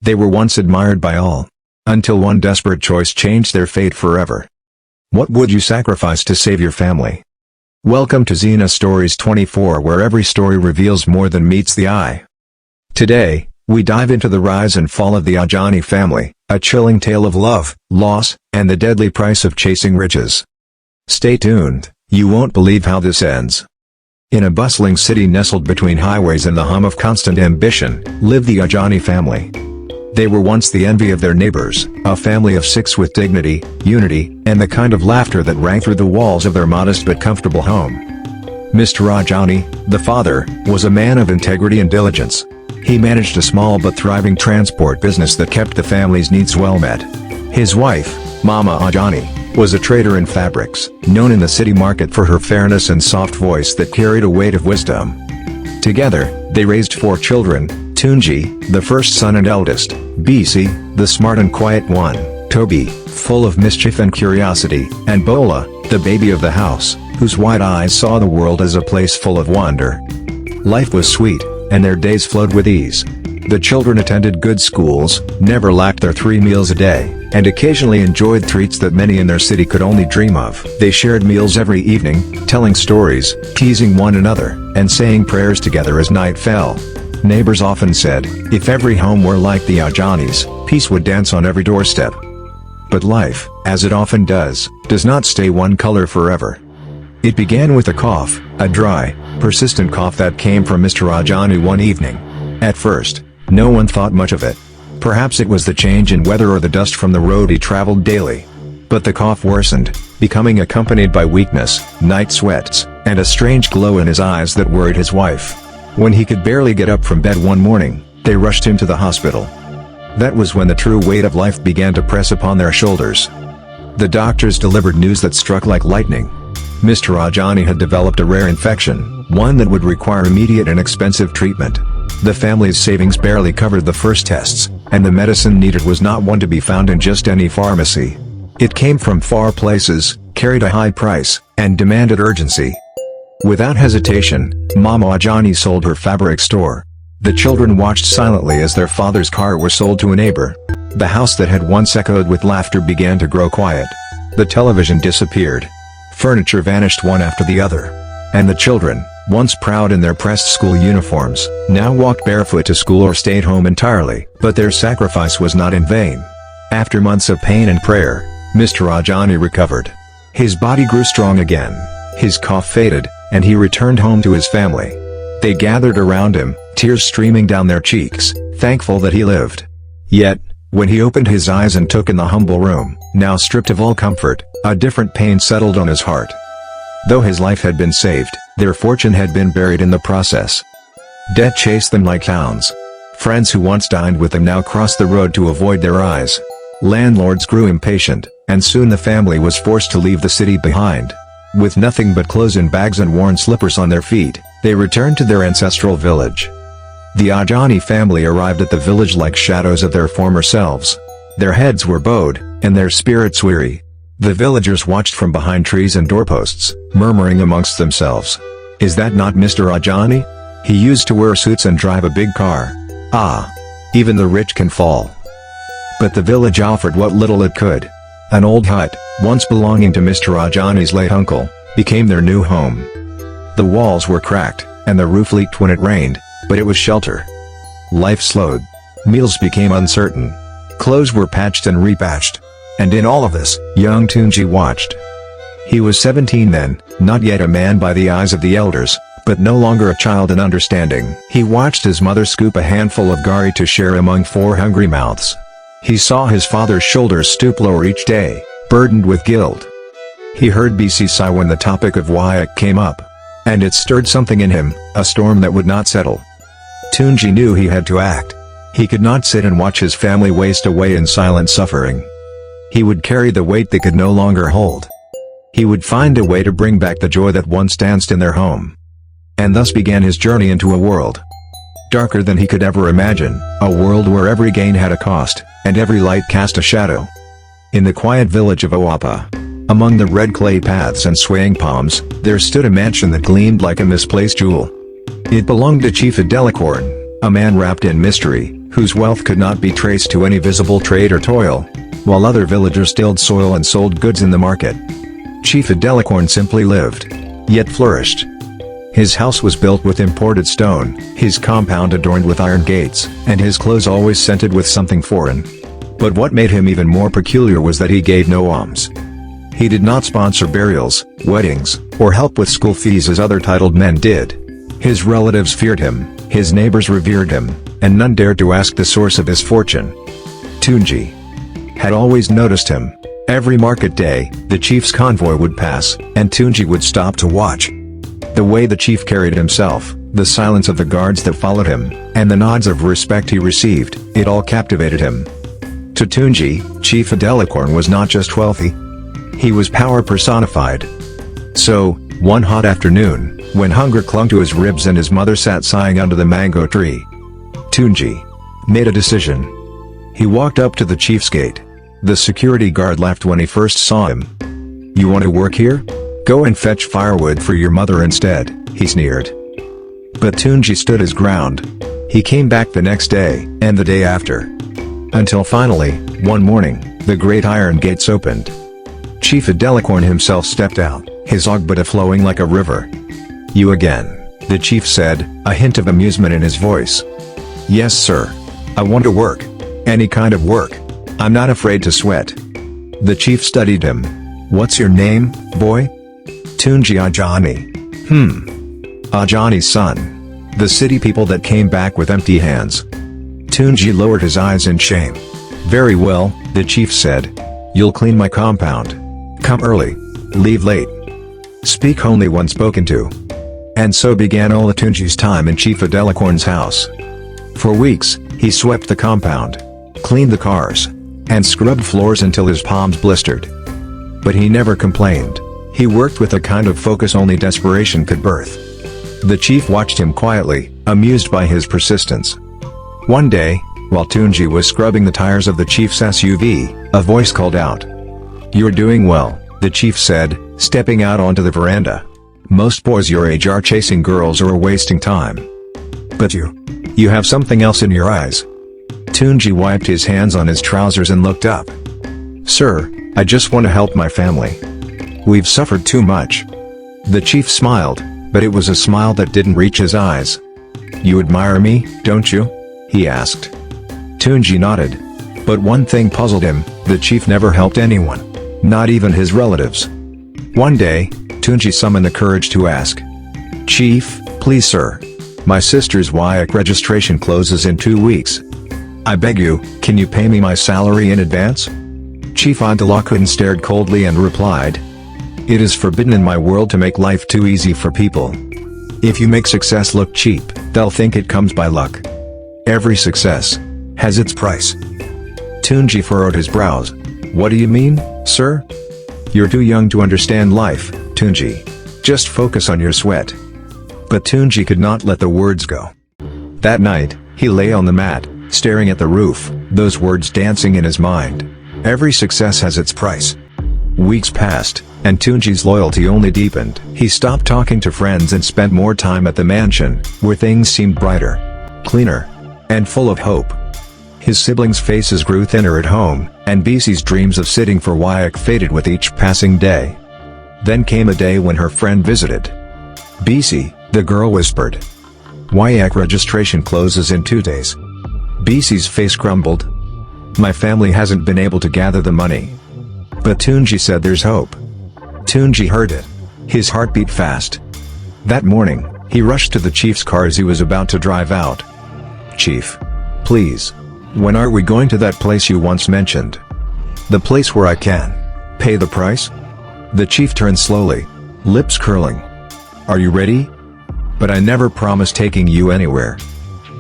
They were once admired by all. Until one desperate choice changed their fate forever. What would you sacrifice to save your family? Welcome to Xena Stories 24, where every story reveals more than meets the eye. Today, we dive into the rise and fall of the Ajani family, a chilling tale of love, loss, and the deadly price of chasing riches. Stay tuned, you won't believe how this ends. In a bustling city nestled between highways and the hum of constant ambition, lived the Ajani family. They were once the envy of their neighbors, a family of 6 with dignity, unity, and the kind of laughter that rang through the walls of their modest but comfortable home. Mr. Ajani, the father, was a man of integrity and diligence. He managed a small but thriving transport business that kept the family's needs well met. His wife, Mama Ajani, was a trader in fabrics, known in the city market for her fairness and soft voice that carried a weight of wisdom. Together, they raised 4 children: Tunji, the first son and eldest; Bisi, the smart and quiet one; Toby, full of mischief and curiosity; and Bola, the baby of the house, whose wide eyes saw the world as a place full of wonder. Life was sweet, and their days flowed with ease. The children attended good schools, never lacked their 3 meals a day, and occasionally enjoyed treats that many in their city could only dream of. They shared meals every evening, telling stories, teasing one another, and saying prayers together as night fell. Neighbors often said, if every home were like the Ajanis, peace would dance on every doorstep. But life, as it often does not stay one color forever. It began with a cough, a dry, persistent cough that came from Mr. Ajani one evening. At first, no one thought much of it. Perhaps it was the change in weather or the dust from the road he traveled daily. But the cough worsened, becoming accompanied by weakness, night sweats, and a strange glow in his eyes that worried his wife. When he could barely get up from bed one morning, they rushed him to the hospital. That was when the true weight of life began to press upon their shoulders. The doctors delivered news that struck like lightning. Mr. Ajani had developed a rare infection, one that would require immediate and expensive treatment. The family's savings barely covered the first tests, and the medicine needed was not one to be found in just any pharmacy. It came from far places, carried a high price, and demanded urgency. Without hesitation, Mama Ajani sold her fabric store. The children watched silently as their father's car was sold to a neighbor. The house that had once echoed with laughter began to grow quiet. The television disappeared. Furniture vanished one after the other. And the children, once proud in their pressed school uniforms, now walked barefoot to school or stayed home entirely. But their sacrifice was not in vain. After months of pain and prayer, Mr. Ajani recovered. His body grew strong again. His cough faded, and he returned home to his family. They gathered around him, tears streaming down their cheeks, thankful that he lived. Yet, when he opened his eyes and took in the humble room, now stripped of all comfort, a different pain settled on his heart. Though his life had been saved, their fortune had been buried in the process. Debt chased them like hounds. Friends who once dined with them now crossed the road to avoid their eyes. Landlords grew impatient, and soon the family was forced to leave the city behind. With nothing but clothes in bags and worn slippers on their feet, they returned to their ancestral village. The Ajani family arrived at the village like shadows of their former selves. Their heads were bowed, and their spirits weary. The villagers watched from behind trees and doorposts, murmuring amongst themselves. Is that not Mr. Ajani? He used to wear suits and drive a big car. Ah! Even the rich can fall. But the village offered what little it could. An old hut, once belonging to Mr. Ajani's late uncle, became their new home. The walls were cracked, and the roof leaked when it rained, but it was shelter. Life slowed. Meals became uncertain. Clothes were patched and repatched. And in all of this, young Tunji watched. He was 17 then, not yet a man by the eyes of the elders, but no longer a child in understanding. He watched his mother scoop a handful of gari to share among 4 hungry mouths. He saw his father's shoulders stoop lower each day, burdened with guilt. He heard Bisi sigh when the topic of Wyack came up. And it stirred something in him, a storm that would not settle. Tunji knew he had to act. He could not sit and watch his family waste away in silent suffering. He would carry the weight they could no longer hold. He would find a way to bring back the joy that once danced in their home. And thus began his journey into a world darker than he could ever imagine, a world where every gain had a cost, and every light cast a shadow. In the quiet village of Owapa, among the red clay paths and swaying palms, there stood a mansion that gleamed like a misplaced jewel. It belonged to Chief Adelicorn, a man wrapped in mystery, whose wealth could not be traced to any visible trade or toil, while other villagers tilled soil and sold goods in the market. Chief Adelicorn simply lived, yet flourished. His house was built with imported stone, his compound adorned with iron gates, and his clothes always scented with something foreign. But what made him even more peculiar was that he gave no alms. He did not sponsor burials, weddings, or help with school fees as other titled men did. His relatives feared him, his neighbors revered him, and none dared to ask the source of his fortune. Tunji had always noticed him. Every market day, the chief's convoy would pass, and Tunji would stop to watch. The way the chief carried himself, the silence of the guards that followed him, and the nods of respect he received, it all captivated him. To Tunji, Chief Adelicorn was not just wealthy. He was power personified. So, one hot afternoon, when hunger clung to his ribs and his mother sat sighing under the mango tree, Tunji made a decision. He walked up to the chief's gate. The security guard laughed when he first saw him. "You want to work here? Go and fetch firewood for your mother instead," he sneered. But Tunji stood his ground. He came back the next day, and the day after. Until finally, one morning, the great iron gates opened. Chief Adelicorn himself stepped out, his ogbata flowing like a river. "You again," the chief said, a hint of amusement in his voice. "Yes sir. I want to work. Any kind of work. I'm not afraid to sweat." The chief studied him. "What's your name, boy?" "Tunji Ajani." Ajani's son. The city people that came back with empty hands. Tunji lowered his eyes in shame. "Very well," the chief said. "You'll clean my compound. Come early. Leave late. Speak only when spoken to." And so began all of Tunji's time in Chief Adelicorn's house. For weeks, he swept the compound, cleaned the cars, and scrubbed floors until his palms blistered. But he never complained. He worked with a kind of focus only desperation could birth. The chief watched him quietly, amused by his persistence. One day, while Tunji was scrubbing the tires of the chief's SUV, a voice called out. "You're doing well," the chief said, stepping out onto the veranda. "Most boys your age are chasing girls or wasting time. But you have something else in your eyes." Tunji wiped his hands on his trousers and looked up. "Sir, I just want to help my family. We've suffered too much." The chief smiled, but it was a smile that didn't reach his eyes. "You admire me, don't you?" he asked. Tunji nodded. But one thing puzzled him, the chief never helped anyone. Not even his relatives. One day, Tunji summoned the courage to ask. "Chief, please sir. My sister's WIAC registration closes in 2 weeks. I beg you, can you pay me my salary in advance?" Chief Adelicorn stared coldly and replied. "It is forbidden in my world to make life too easy for people. If you make success look cheap, they'll think it comes by luck. Every success has its price." Tunji furrowed his brows. "What do you mean, sir?" "You're too young to understand life, Tunji. Just focus on your sweat." But Tunji could not let the words go. That night, he lay on the mat, staring at the roof, those words dancing in his mind. Every success has its price. Weeks passed, and Tunji's loyalty only deepened. He stopped talking to friends and spent more time at the mansion, where things seemed brighter, cleaner, and full of hope. His siblings' faces grew thinner at home, and BC's dreams of sitting for WIAC faded with each passing day. Then came a day when her friend visited. "BC," the girl whispered. "WIAC registration closes in 2 days." BC's face crumbled. "My family hasn't been able to gather the money." But Tunji said there's hope. Tunji heard it. His heart beat fast. That morning, he rushed to the chief's car as he was about to drive out. "Chief. Please. When are we going to that place you once mentioned? The place where I can pay the price?" The chief turned slowly, lips curling. "Are you ready? But I never promised taking you anywhere."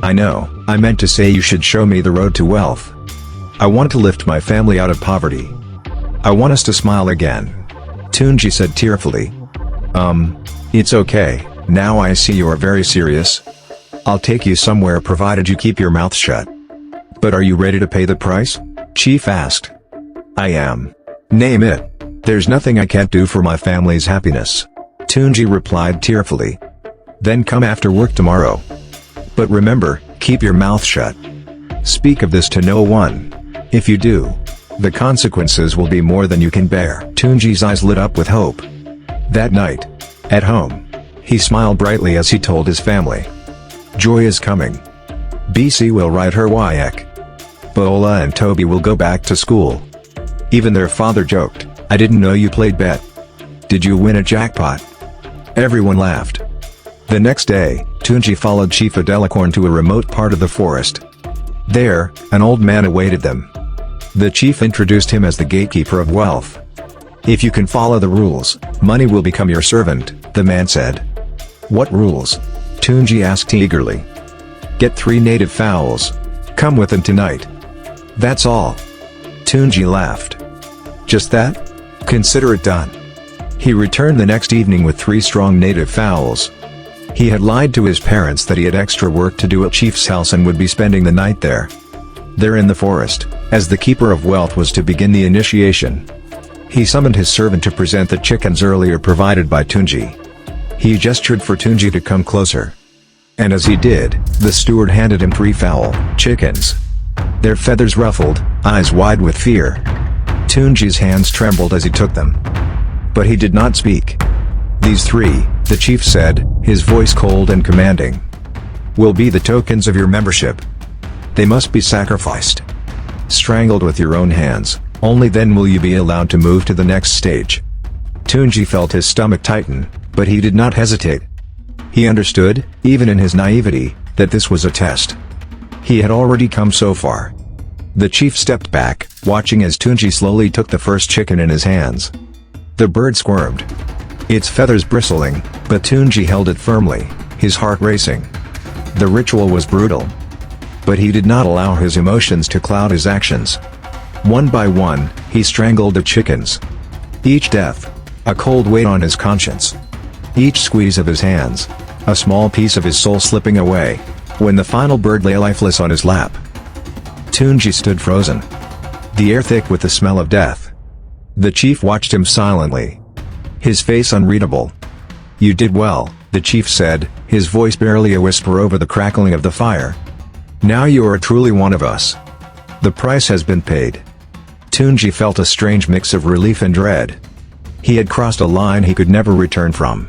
"I know, I meant to say you should show me the road to wealth. I want to lift my family out of poverty. I want us to smile again." Tunji said tearfully. It's okay, now I see you are very serious. I'll take you somewhere provided you keep your mouth shut." "But are you ready to pay the price?" Chief asked. "I am." "Name it. There's nothing I can't do for my family's happiness." Tunji replied tearfully. "Then come after work tomorrow. But remember, keep your mouth shut." Speak of this to no one. If you do, the consequences will be more than you can bear." Tunji's eyes lit up with hope. That night, at home, he smiled brightly as he told his family. "Joy is coming. BC will write her YK. Bola and Toby will go back to school." Even their father joked, "I didn't know you played bet. Did you win a jackpot?" Everyone laughed. The next day, Tunji followed Chief Adelicorn to a remote part of the forest. There, an old man awaited them. The chief introduced him as the gatekeeper of wealth. "If you can follow the rules, money will become your servant," the man said. "What rules?" Tunji asked eagerly. "Get 3 native fowls. Come with them tonight." "That's all." Tunji laughed. "Just that? Consider it done." He returned the next evening with 3 strong native fowls. He had lied to his parents that he had extra work to do at Chief's house and would be spending the night there. There in the forest, as the keeper of wealth was to begin the initiation. He summoned his servant to present the chickens earlier provided by Tunji. He gestured for Tunji to come closer. And as he did, the steward handed him 3 fowl chickens. Their feathers ruffled, eyes wide with fear. Tunji's hands trembled as he took them. But he did not speak. "These 3, the chief said, his voice cold and commanding, "will be the tokens of your membership. They must be sacrificed. Strangled with your own hands, only then will you be allowed to move to the next stage." Tunji felt his stomach tighten, but he did not hesitate. He understood, even in his naivety, that this was a test. He had already come so far. The chief stepped back, watching as Tunji slowly took the first chicken in his hands. The bird squirmed, its feathers bristling, but Tunji held it firmly, his heart racing. The ritual was brutal. But he did not allow his emotions to cloud his actions. One by one, he strangled the chickens. Each death, a cold weight on his conscience. Each squeeze of his hands, a small piece of his soul slipping away, when the final bird lay lifeless on his lap. Tunji stood frozen. The air thick with the smell of death. The chief watched him silently. His face unreadable. "You did well," the chief said, his voice barely a whisper over the crackling of the fire. "Now you are truly one of us. The price has been paid." Tunji felt a strange mix of relief and dread. He had crossed a line he could never return from.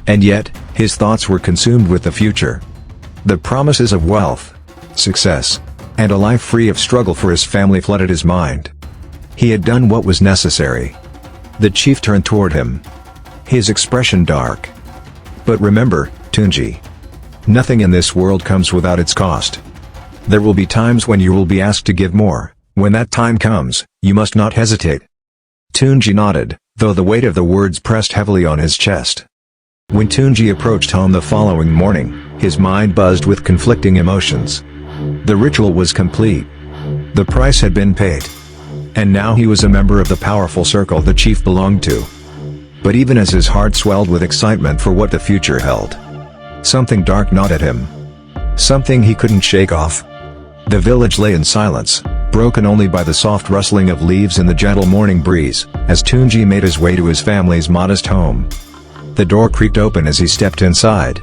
And yet, his thoughts were consumed with the future. The promises of wealth, success, and a life free of struggle for his family flooded his mind. He had done what was necessary. The chief turned toward him, his expression dark. "But remember, Tunji. Nothing in this world comes without its cost. There will be times when you will be asked to give more. When that time comes, you must not hesitate." Tunji nodded, though the weight of the words pressed heavily on his chest. When Tunji approached home the following morning, his mind buzzed with conflicting emotions. The ritual was complete. The price had been paid. And now he was a member of the powerful circle the chief belonged to. But even as his heart swelled with excitement for what the future held, something dark gnawed at him. Something he couldn't shake off. The village lay in silence, broken only by the soft rustling of leaves in the gentle morning breeze, as Tunji made his way to his family's modest home. The door creaked open as he stepped inside,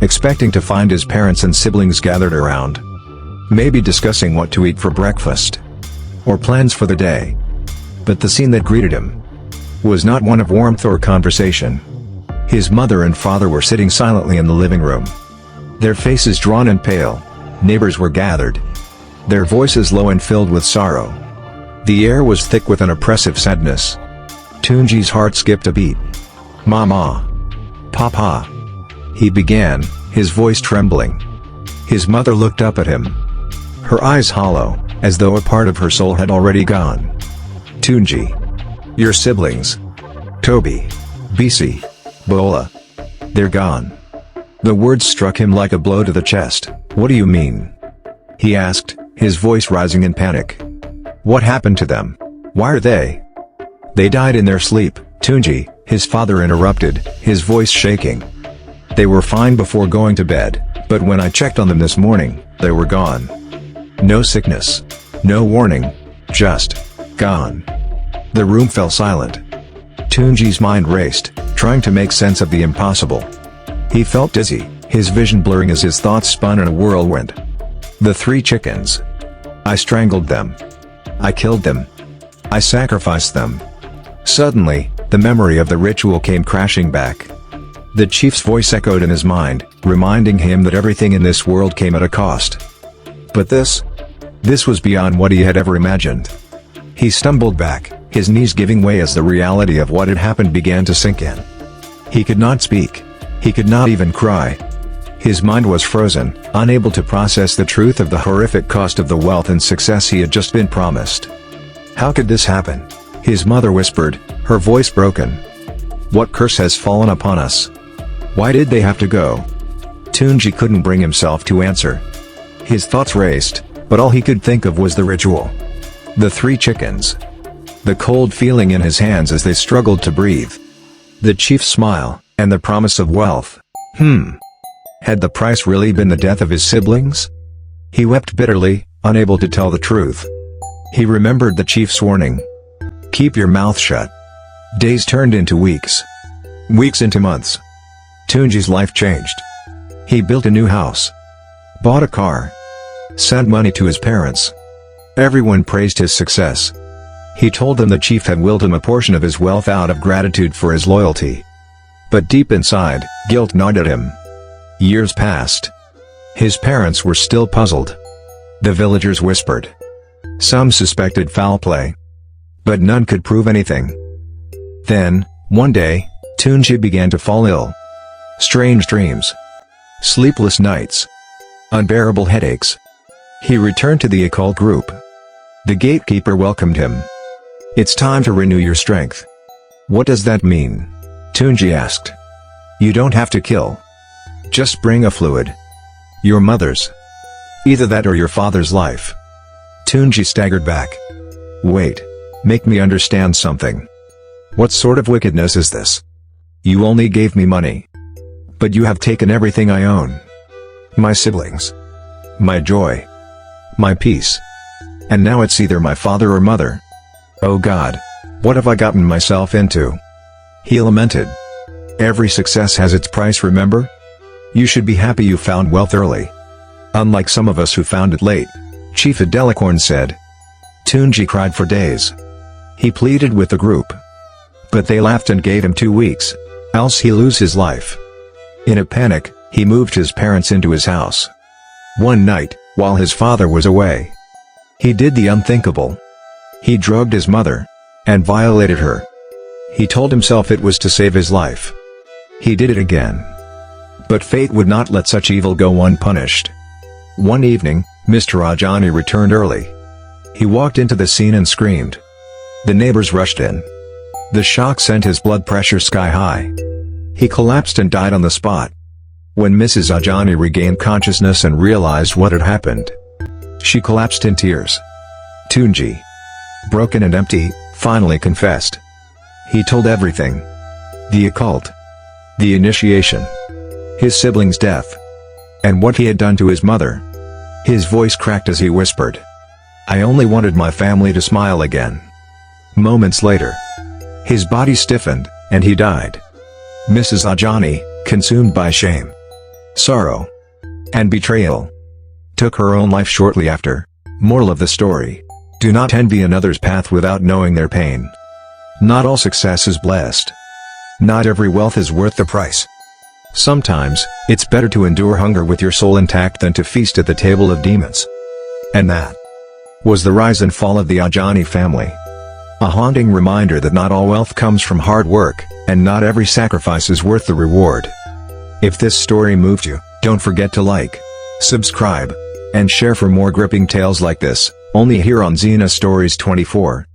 expecting to find his parents and siblings gathered around. Maybe discussing what to eat for breakfast, or plans for the day. But the scene that greeted him was not one of warmth or conversation. His mother and father were sitting silently in the living room, their faces drawn and pale. Neighbors were gathered, their voices low and filled with sorrow. The air was thick with an oppressive sadness. Tunji's heart skipped a beat. "Mama. Papa," he began, his voice trembling. His mother looked up at him, her eyes hollow, as though a part of her soul had already gone. "Tunji. Your siblings. Toby, BC, Bola. They're gone." The words struck him like a blow to the chest. "What do you mean?" he asked, his voice rising in panic. "What happened to them? Why are they?" "They died in their sleep, Tunji," his father interrupted, his voice shaking. "They were fine before going to bed, but when I checked on them this morning, they were gone. No sickness, no warning, just gone." The room fell silent. Tunji's mind raced, trying to make sense of the impossible. He felt dizzy, his vision blurring as his thoughts spun in a whirlwind. The 3 chickens. I strangled them. I killed them. I sacrificed them. Suddenly, the memory of the ritual came crashing back. The chief's voice echoed in his mind, reminding him that everything in this world came at a cost. But this was beyond what he had ever imagined. He stumbled back, his knees giving way as the reality of what had happened began to sink in. He could not speak. He could not even cry. His mind was frozen, unable to process the truth of the horrific cost of the wealth and success he had just been promised. How could this happen? His mother whispered, her voice broken. What curse has fallen upon us? Why did they have to go? Tunji couldn't bring himself to answer. His thoughts raced, but all he could think of was the ritual. The 3 chickens. The cold feeling in his hands as they struggled to breathe. The chief's smile, and the promise of wealth. Had the price really been the death of his siblings? He wept bitterly, unable to tell the truth. He remembered the chief's warning. Keep your mouth shut. Days turned into weeks. Weeks into months. Tunji's life changed. He built a new house. Bought a car. Sent money to his parents. Everyone praised his success. He told them the chief had willed him a portion of his wealth out of gratitude for his loyalty. But deep inside, guilt gnawed at him. Years passed. His parents were still puzzled. The villagers whispered. Some suspected foul play. But none could prove anything. Then, one day, Tunji began to fall ill. Strange dreams. Sleepless nights. Unbearable headaches. He returned to the occult group. The gatekeeper welcomed him. It's time to renew your strength. What does that mean? Tunji asked. You don't have to kill. Just bring a fluid. Your mother's. Either that or your father's life. Tunji staggered back. Wait. Make me understand something. What sort of wickedness is this? You only gave me money. But you have taken everything I own. My siblings. My joy. My peace. And now it's either my father or mother. Oh God. What have I gotten myself into? He lamented. Every success has its price, remember? You should be happy you found wealth early. Unlike some of us who found it late, Chief Adelicorn said. Tunji cried for days. He pleaded with the group. But they laughed and gave him 2 weeks, else he'd lose his life. In a panic, he moved his parents into his house. One night, while his father was away, he did the unthinkable. He drugged his mother, and violated her. He told himself it was to save his life. He did it again. But fate would not let such evil go unpunished. One evening, Mr. Ajani returned early. He walked into the scene and screamed. The neighbors rushed in. The shock sent his blood pressure sky high. He collapsed and died on the spot. When Mrs. Ajani regained consciousness and realized what had happened, she collapsed in tears. Tunji, broken and empty, finally confessed. He told everything. The occult. The initiation. His siblings' death. And what he had done to his mother. His voice cracked as he whispered. I only wanted my family to smile again. Moments later, his body stiffened, and he died. Mrs. Ajani, consumed by shame, sorrow, and betrayal, took her own life shortly after. Moral of the story: do not envy another's path without knowing their pain. Not all success is blessed. Not every wealth is worth the price. Sometimes, it's better to endure hunger with your soul intact than to feast at the table of demons. And that was the rise and fall of the Ajani family. A haunting reminder that not all wealth comes from hard work, and not every sacrifice is worth the reward. If this story moved you, don't forget to like, subscribe, and share for more gripping tales like this, only here on Xena Stories 24.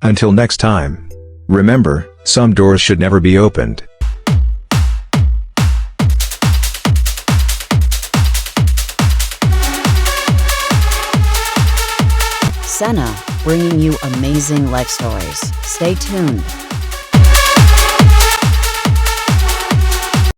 Until next time, remember, some doors should never be opened. Senna, bringing you amazing life stories. Stay tuned.